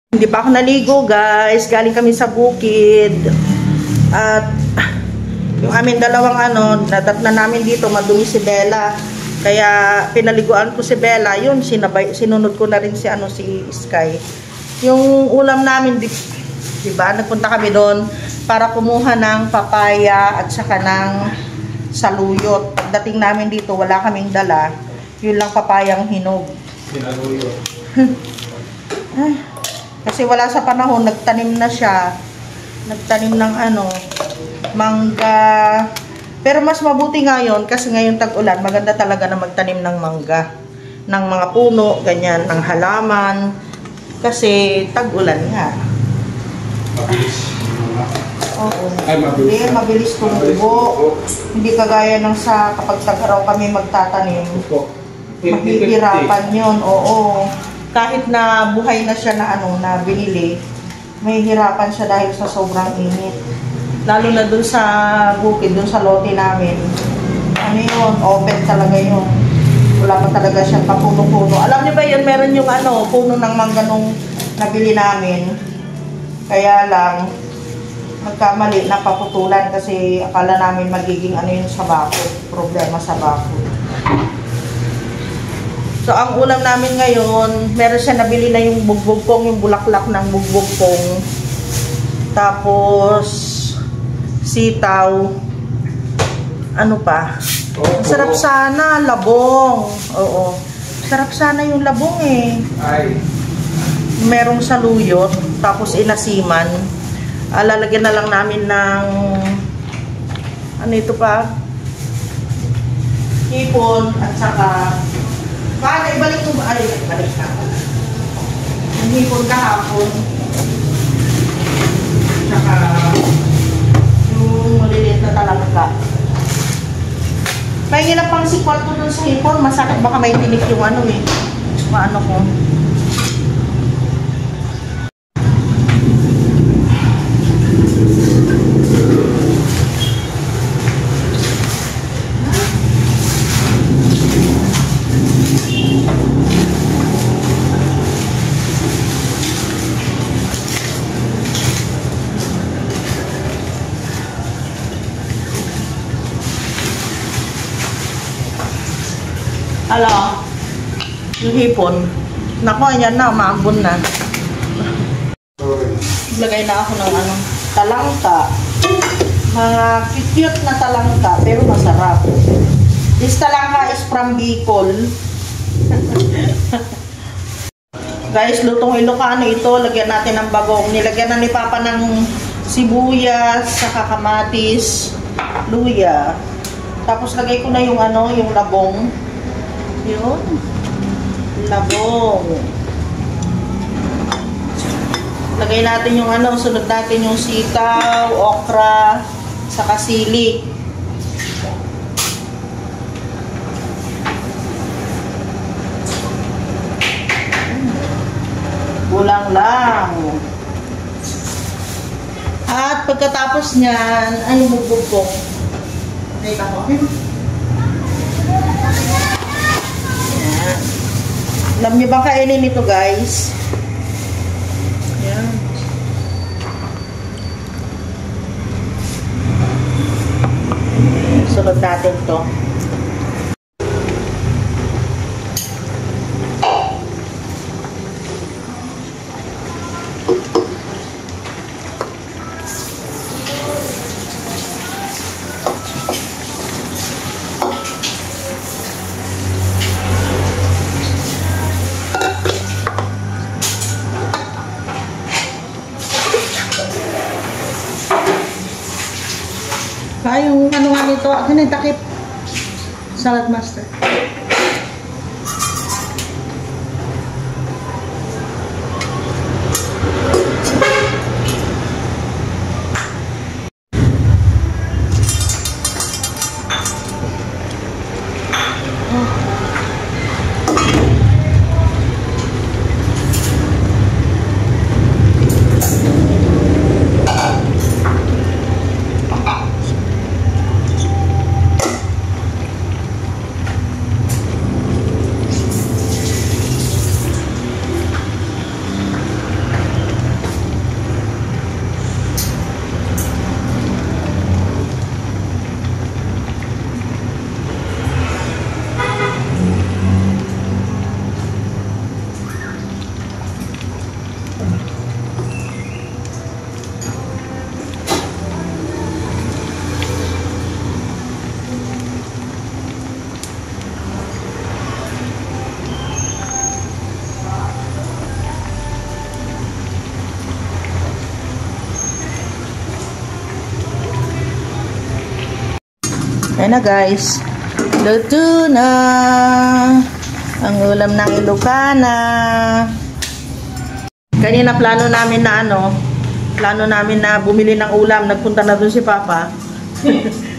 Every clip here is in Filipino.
Hindi pa ako naligo, guys. Galing kami sa bukid. At yung amin dalawang natatna namin dito, madumi si Bella. Kaya pinaliguan ko si Bella. Yun, sinunod ko na rin si Sky. Yung ulam namin, diba? Nagpunta kami doon para kumuha ng papaya at saka ng saluyot. Pagdating namin dito, wala kaming dala. Yun lang papayang hinog. Sinaluyot. Kasi wala sa panahon, nagtanim na siya. Nagtanim ng mangga. Pero mas mabuti ngayon kasi ngayon tag-ulan, maganda talaga na magtanim ng mangga. Ng mga puno, ganyan, ng halaman. Kasi tag-ulan nga. Mabilis. Oo. Ay, mabilis. Hindi, mabilis tumubo. Hindi kagaya ng sa kapag tag-araw kami magtatanim. Mahihirapan yun, oo. Kahit na buhay na siya na binili, may hirapan siya dahil sa sobrang init. Lalo na dun sa bukid, dun sa lote namin. Yun, open talaga yun. Wala pa talaga siyang kapuno-puno. Alam niyo ba yun, meron yung puno ng mangga nung nabili namin. Kaya lang, nagkamali na paputulan kasi akala namin magiging yun sa bako. Problema sa bako. So, ang ulam namin ngayon, meron siya nabili na yung bugbog-pong, yung bulaklak ng bugbog-pong. Tapos, sitaw. Ano pa? Sarap sana, labong. Oo. Sarap sana yung labong eh. Ay. Merong saluyot, tapos inasiman. Lalagyan na lang namin ng, ito pa? Hipon, at saka, ibalik mo ba? Balik na. Ang hipon kahapon. Saka, yung maliliit na talangka. May hirap pang sikwal ko dun sa hipon. Masakit baka may tinik yung ko. Yung hipon. Nako, yan na, maambon na. Lagay na ako ng talangka. Mga cute na talangka, pero masarap. This talangka is from Bicol. Guys, lutong Ilocano ito. Lagyan natin ng bagong. Nilagyan na ni Papa ng sibuyas, saka kamatis, luya. Tapos lagay ko na yung yung labong. Yun. Labong. Lagay natin yung sunod natin yung sitaw, okra, saka sili. Kulang lang. At pagkatapos niyan, bugbog. Nakita ko. Alam niyo ba kainin ito, guys? Yan. Sunod natin to. Yung nga nito, yung takip salad master. Ayan na guys, luto na ang ulam ng Ilocana. Kanina plano namin na bumili ng ulam. Nagpunta na dun si Papa.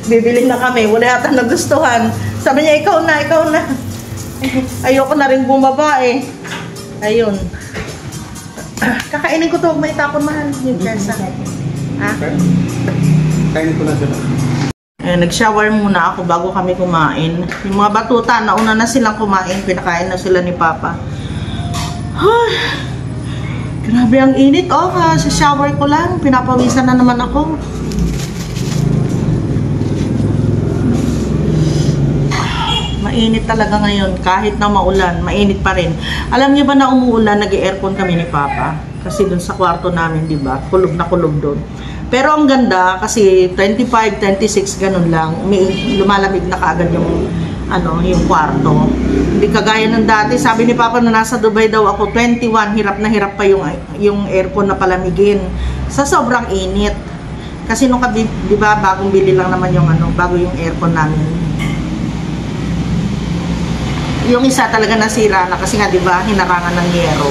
Bibili na kami, wala yata nagustuhan. Sabi niya, ikaw na. Ayoko na rin bumaba eh. Ayun. Kakainin ko to, may tapon mahal yung kesa. Ha? Kainin ko na sila. Nag-shower muna ako bago kami kumain. Yung mga batuta, nauna na silang kumain. Pinakain na sila ni Papa. Ay, grabe ang init. Sa shower ko lang. Pinapawisan na naman ako. Mainit talaga ngayon. Kahit na maulan, mainit pa rin. Alam niyo ba na umuulan, nag-aircon kami ni Papa? Kasi dun sa kwarto namin, di ba? Kulog na kulog dun. Pero ang ganda kasi 25, 26 ganun lang. Lumalamig na kaagad yung kwarto. Hindi kagaya ng dati. Sabi ni Papa na nasa Dubai daw ako 21, hirap na hirap pa yung aircon na palamigin sa sobrang init. Kasi nung di ba bagong bili lang naman yung bago yung aircon namin. Yung isa talaga nasira na kasi nga di ba hinarangan ng yero.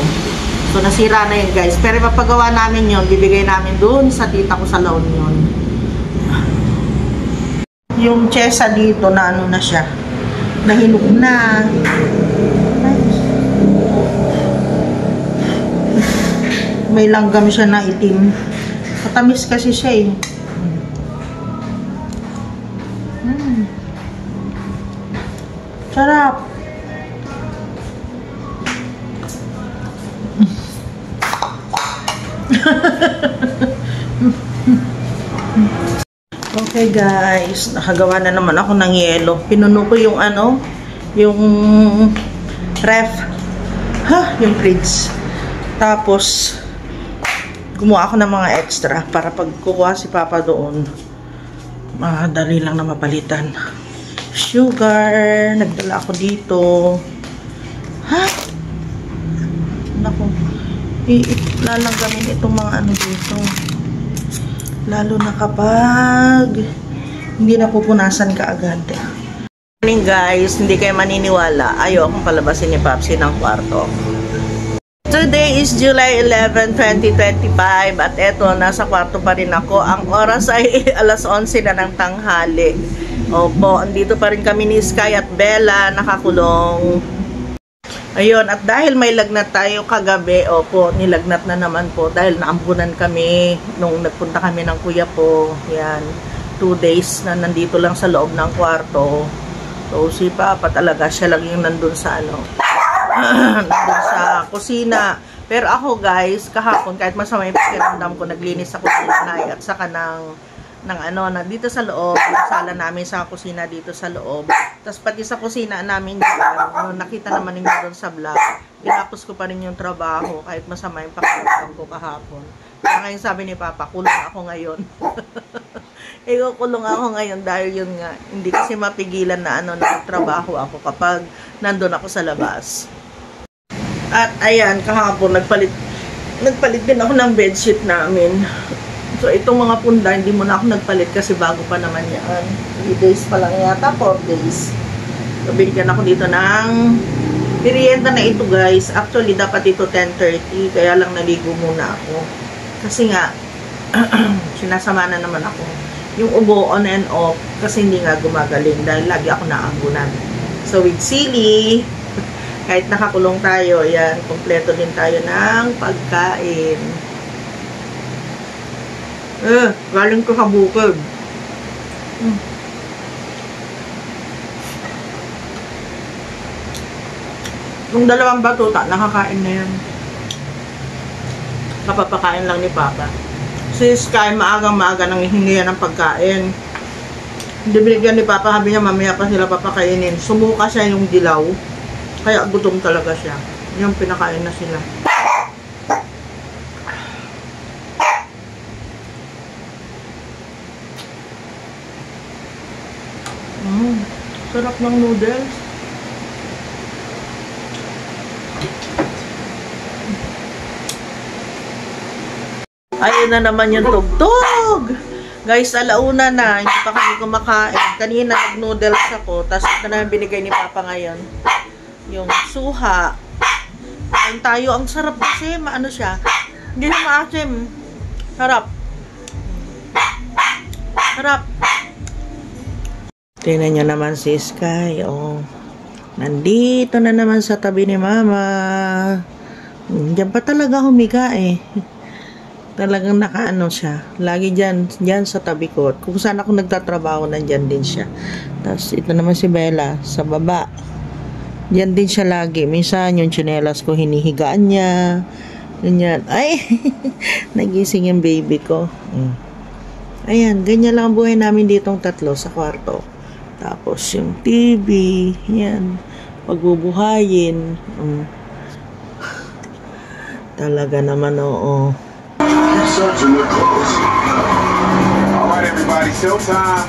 So, nasira na yun guys. Pero mapagawa namin yun, bibigay namin doon sa tita ko sa La Union. Yung chesa dito na na siya. Nahinog na. May langgam siya na itim. Matamis kasi siya eh. Sarap. Okay guys, nakagawa na naman ako ng yelo. Pinuno ko yung yung ref, yung fridge. Tapos gumawa ako ng mga extra para pag kukuha si Papa doon, madali lang na mapalitan. Sugar, nagdala ako dito. Naku, lalanggamin itong mga dito. Lalo na kapag hindi napupunasan kaagad. Morning guys, hindi kayo maniniwala. Ayaw akong palabasin ni Papsi ng kwarto. Today is July 11, 2025 at eto, nasa kwarto pa rin ako. Ang oras ay alas 11 na ng tanghali. Opo, andito pa rin kami ni Sky at Bella, nakakulong. Ayun, at dahil may lagnat tayo kagabi, opo, nilagnat na naman po dahil naambunan kami nung nagpunta kami ng kuya po. Yan, 2 days na nandito lang sa loob ng kwarto. So, si Papa talaga, siya lang yung nandun sa nandun sa kusina. Pero ako guys, kahapon, kahit masama yung pakiramdam ko, naglinis ako ng nanay at saka dito sa loob, yung sala namin sa kusina dito sa loob. Tapos pati sa kusina namin dyan, nakita naman ninyo doon sa vlog, tinapos ko pa rin yung trabaho kahit masama yung pakiramdam ko kahapon. Kaya ngayon sabi ni Papa, kulong ako ngayon. Kulong ako ngayon dahil yun nga, hindi kasi mapigilan na nagtrabaho ako kapag nandun ako sa labas. At ayan, kahapon nagpalit din ako ng bedsheet namin. So, itong mga punda, hindi mo na ako nagpalit kasi bago pa naman yan. 3 days pa lang yata, 4 days. So, binigyan ako dito ng merienda na ito guys. Actually, dapat ito 10:30, kaya lang naligo muna ako. Kasi nga, sinasama na naman ako. Yung ubo on and off, kasi hindi nga gumagaling dahil lagi ako naambunan. So, with sili, kahit nakakulong tayo, yan, kompleto din tayo ng pagkain. Galing ko sa bukid. Yung 2 batuta, nakakain na yan. Kapapakain lang ni Papa. Si Sky, maagang-maaga nang hihingi yan ng pagkain. Hindi binigyan ni Papa, sabi niya mamaya pa sila papakainin. Sumuka siya yung dilaw. Kaya gutom talaga siya. Yung pinakain na sila. Sarap ng noodles. Ayun na naman yung tugtog. Guys, alauna na. Hindi pa kami kumakain. Kanina nag-noodles ako. Tapos ito na yung binigay ni Papa ngayon. Yung suha. Kain tayo. Ang sarap kasi. Maano siya. Hindi na maasim. Sarap. Sarap. Tingnan nyo naman si Sky. Oh. Nandito na naman sa tabi ni Mama. Diyan pa talaga humiga eh. Talagang nakaano siya. Lagi dyan sa tabi ko. Kung saan ako nagtatrabaho, nandyan din siya. Tapos ito naman si Bella, sa baba. Diyan din siya lagi. Minsan yung tsinelas ko, hinihigaan niya. Ganyan. Ay! Nagising yung baby ko. Ayan, ganyan lang ang buhay namin ditong tatlo sa kwarto. Tapos yung TV. Yan. Pagbubuhayin. Talaga naman, oo. Searching your clothes. All right, everybody, showtime.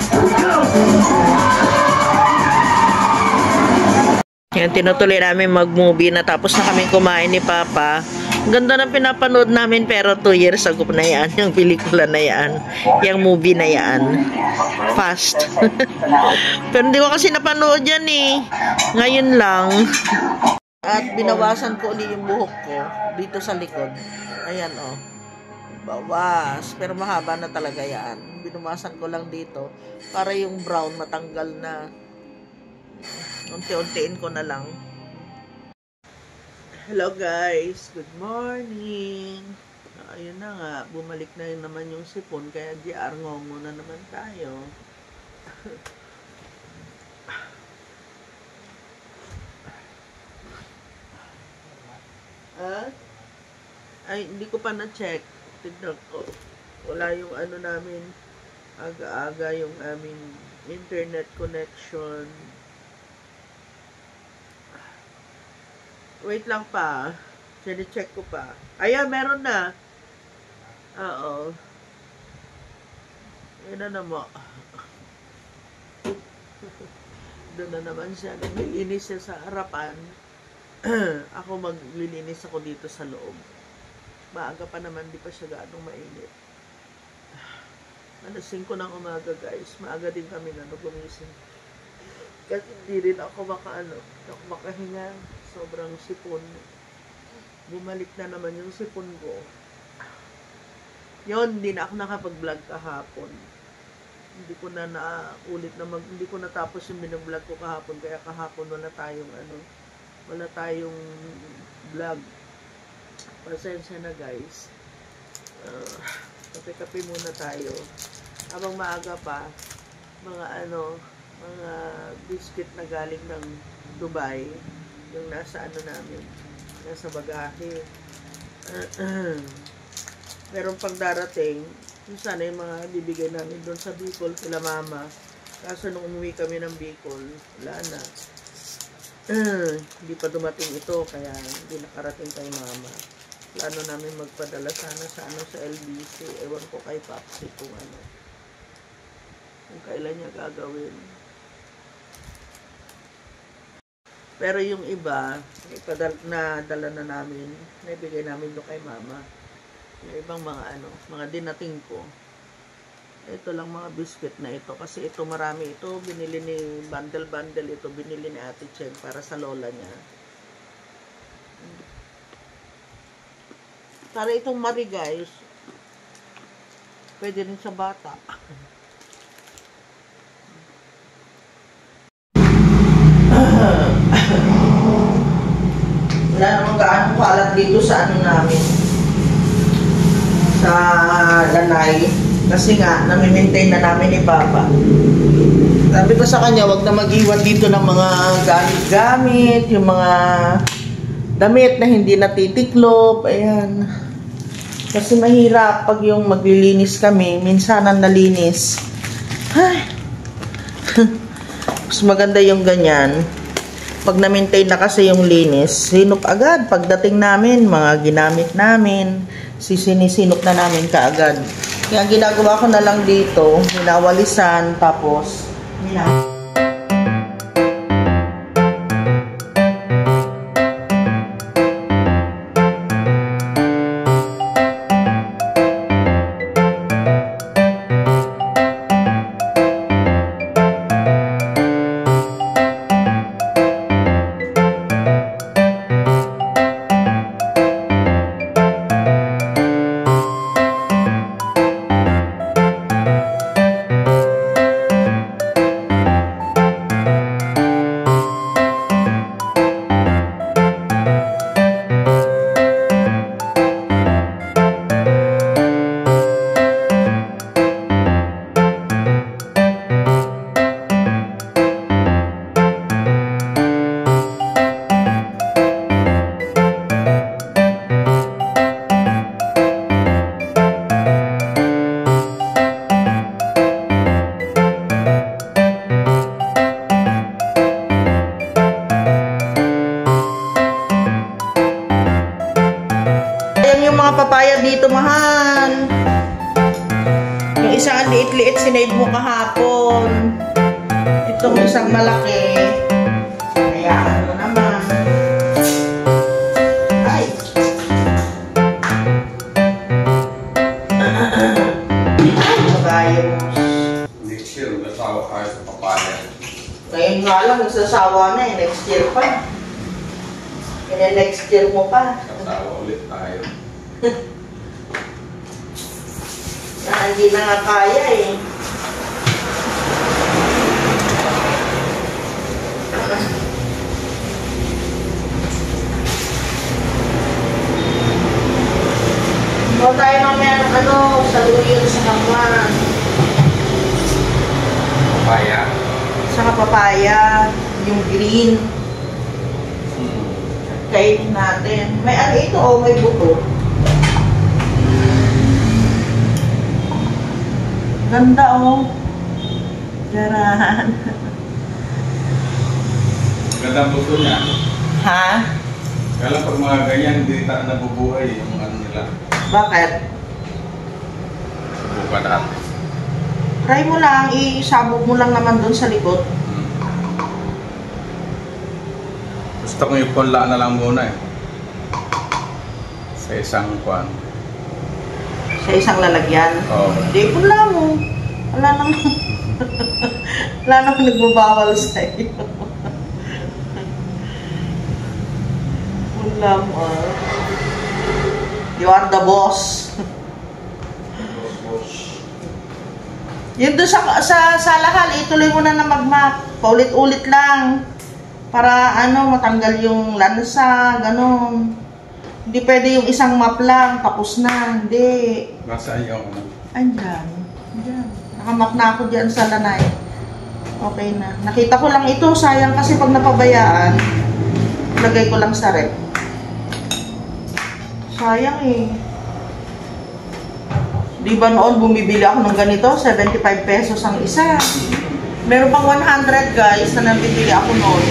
Yan, tinutuloy namin mag-movie na tapos na kami kumain ni Papa. Ganda ng pinapanood namin pero 2 years ago na yan, yung pelikula na yan, yung movie na yan. Fast. Pero hindi ko kasi napanood yan eh. Ngayon lang. At binawasan ko ulit yung buhok ko dito sa likod. Ayan oh. Bawas. Pero mahaba na talaga yan. Binumasan ko lang dito para yung brown matanggal na. Unti-untiin ko na lang. Hello guys. Good morning. Ayun na nga. Bumalik na yun naman yung sipon. Kaya GR ngongo na naman tayo. Ay, hindi ko pa na-check. Tignan ko. Wala yung ano namin. Aga-aga yung aming internet connection. Wait lang pa. Sine-check ko pa. Ayan, meron na. Oo. Ayan na naman. Doon na naman siya. Naglilinis siya sa harapan. Ako maglilinis ako dito sa loob. Maaga pa naman, di pa siya gaano mainit. Alas 5 ng umaga guys. Maaga din kami gumising. Kasi hindi rin ako makahinga. Sobrang sipon. Bumalik na naman yung sipon ko. Yun, hindi na ako nakapag-vlog kahapon. Hindi ko na naulit na hindi ko natapos yung binablog ko kahapon. Kaya kahapon wala tayong vlog. Pasensya na guys. Kape-kape muna tayo. Habang maaga pa, mga biscuit na galing ng Dubai. Yung nasa namin, nasa bagahe. Meron pang darating, yung sana yung mga bibigay namin doon sa Bicol, kila Mama. Kaso nung umuwi kami ng Bicol, wala na. Hindi pa dumating ito, kaya hindi nakarating kay Mama. Plano namin magpadala sana sa LBC. Ewan ko kay Papsi kung kailan niya gagawin. Pero yung iba, nadala na namin, naibigay namin doon kay Mama. Yung ibang mga dinating ko. Ito lang mga biscuit na ito. Kasi ito marami ito. Binili ni bundle ito. Binili ni Ate Cheng para sa lola niya. Para itong Marie guys. Pwede rin sa bata. Wala namang gaano kalat dito sa namin. Sa lanay. Kasi nga, nami-maintain na namin ni Papa. Sabi ko sa kanya, wag na mag-iwan dito ng mga gamit-gamit, yung mga damit na hindi natitiklop, ayan. Kasi mahirap pag yung maglilinis kami, minsanan nalinis. Ay. Mas maganda yung ganyan. Pag na-maintain na kasi yung linis, sinop agad. Pagdating namin, mga ginamit namin, sinisinop na namin kaagad. Kaya ginagawa ko na lang dito, minawalisan, tapos bayad dito, mahal. Yung isang liit-liit sinave mo kahapon. Itong isang malaki. Hayaan mo naman. Ay. Magayon. Next year, nasawa tayo sa papaya. Ngayon nga lang, nagsasawa na eh. Next year pa. Kaya next year mo pa. Nasawa ulit tayo. Hindi na nga kaya eh. Huwag tayo mamaya ng saluyin sa hangwan. Papaya. Saka papaya, yung green. Kainin natin. May ano ito o may buto? Ganda o. Garahan. Ganda ang buto niya. Ha? Kaya lang pag mga ganyan, hindi tayo nabubuhay yung ano nila. Bakit? Subukan natin. Try mo lang, isabog mo lang naman doon sa likod. Gusto kong ipunla na lang muna eh. Sa isang kwan. Sa isang lalagyan. Oo. Hindi, punla mo. Wala nang wala nang nagbabawal sa'yo. Punla mo. You are the boss. Yun doon sa lahal, ituloy mo na mag-map. Paulit-ulit lang. Para matanggal yung lansa, ganon. Hindi pwede yung isang map lang, tapos na. Hindi. Nasaan yung ano? Andyan. Andyan. Nakamap na ako dyan sa lanay. Okay na. Nakita ko lang ito. Sayang kasi pag napabayaan, lagay ko lang sa rep. Sayang eh. Di ba noon bumibili ako ng ganito? 75 pesos ang isa. Meron pang 100 guys na nabibili ako noon.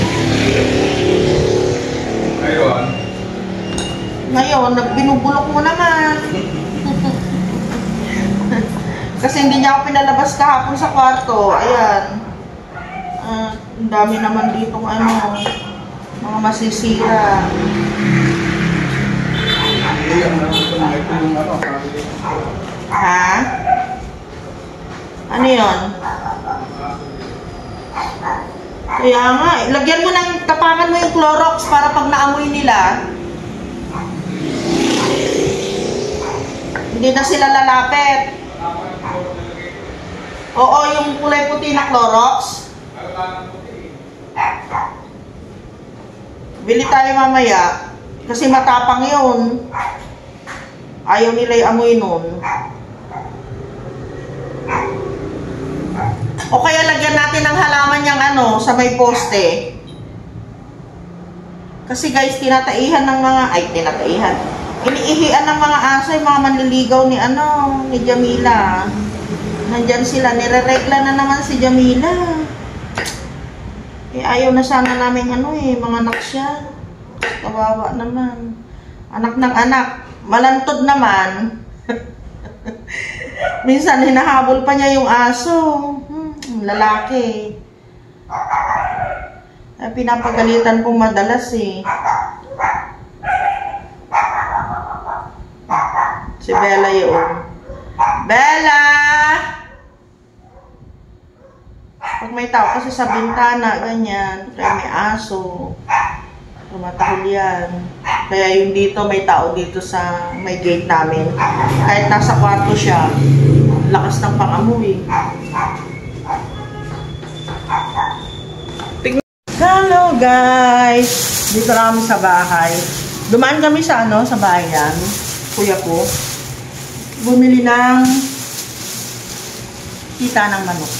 Ngayon, binubulok mo naman. Kasi hindi niya ako pinalabas kahapon sa kwarto. Ayan. Ang dami naman ditong mga masisira. Ha? Ano yun? Kaya nga, lagyan mo ng, tapangan mo yung Clorox para pag naamoy nila, hindi na sila lalapit. Oo, yung kulay puti na Clorox. Bili tayo mamaya, kasi matapang yun. Ayaw nila i-amoy nun. O kaya lagyan natin ng halaman yung sa may poste. Kasi guys, tinataihan ng mga, iniihian ng mga aso, yung mga manliligaw ni Jamila. Nandyan sila, nireregla na naman si Jamila. Ayaw na sana namin mga anak siya. Kawawa naman. Anak ng anak. Malantod naman. Minsan hinahabol pa niya yung aso. Lalaki. Pinapagalitan kong madalas eh. Si Bella yun. Bella! Pag may tao kasi sa bintana, ganyan. Kaya may aso. Tumatahol yan. Kaya yung dito, may tao dito sa may gate namin. Kahit nasa kwarto siya, lakas ng pangamoy. Hello guys! Dito na kami sa bahay. Dumaan kami sa sa bayan. Kuya ko. Bumili ng kita ng manok.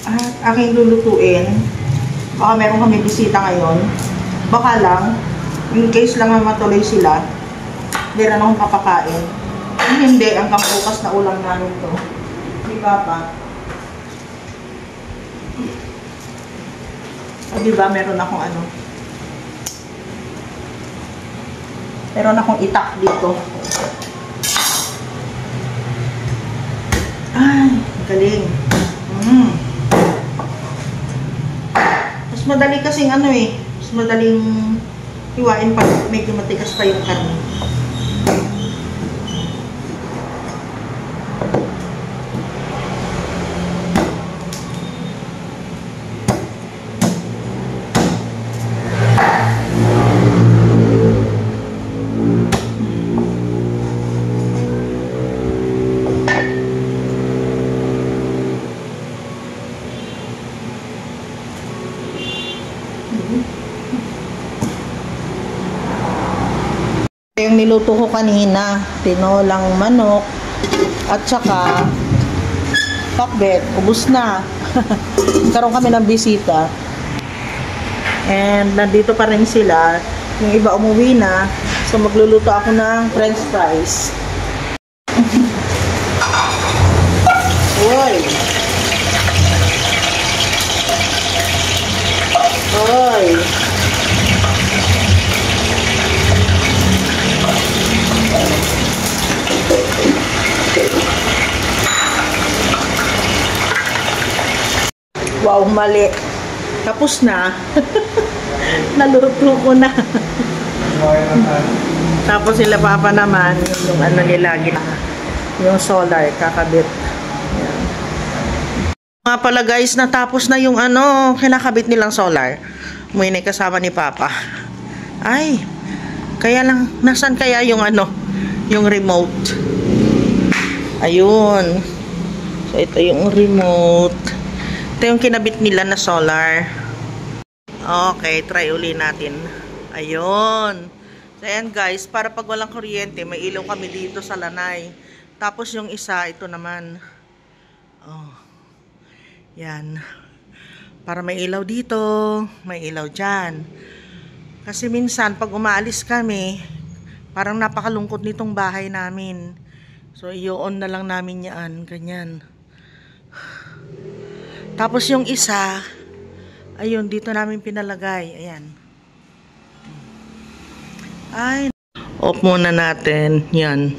At aking lulutuin. Baka meron kami bisita ngayon. Baka lang, in case lang matuloy sila, hindi na akong papakain. Hindi, ang bukas na ulam namin to. Di ba pa? O di ba meron akong Meron akong itak dito. Ay, galing. Mas madali kasing ano eh. Mas madaling hiwain pag medyo matigas pa yung karne. Yung niluto ko kanina, tinolang manok at saka pakbet, ubos na. Karoon kami ng bisita and nandito pa rin sila, yung iba umuwi na, so magluluto ako ng french fries. Oy! Oy! Wow, mali. Tapos na. Naluto ko na. Tapos sila papa naman, yung ano nila, yung solar, kakabit. Ayan. Nga pala guys, natapos na yung ano, kinakabit nilang solar. Umuwi na kasama ni papa. Ay, kaya lang, nasan kaya yung ano, yung remote? Ayun. So, ito yung remote. Ito yung kinabit nila na solar. Okay, try uli natin. Ayun. So, ayan guys, para pag walang kuryente, may ilaw kami dito sa lanay. Tapos yung isa, ito naman. Oh. Yan. Para may ilaw dito, may ilaw dyan. Kasi minsan, pag umaalis kami, parang napakalungkot nitong bahay namin. So, i-on na lang namin yan. Ganyan. Tapos yung isa, ayun, dito namin pinalagay. Ayan. Ay, off muna natin. Yan.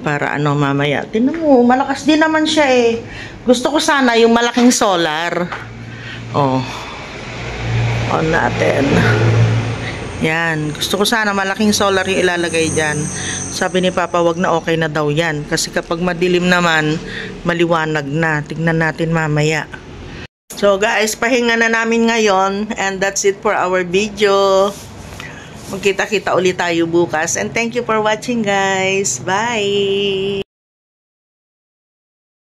Para ano mamaya. Tingnan mo, malakas din naman siya eh. Gusto ko sana yung malaking solar. Oh. On natin. Yan. Gusto ko sana malaking solar yung ilalagay dyan. Sabi ni Papa, wag na, okay na daw yan. Kasi kapag madilim naman, maliwanag na. Tignan natin mamaya. So guys, pahinga na namin ngayon. And that's it for our video. Magkita-kita ulit tayo bukas. And thank you for watching guys. Bye!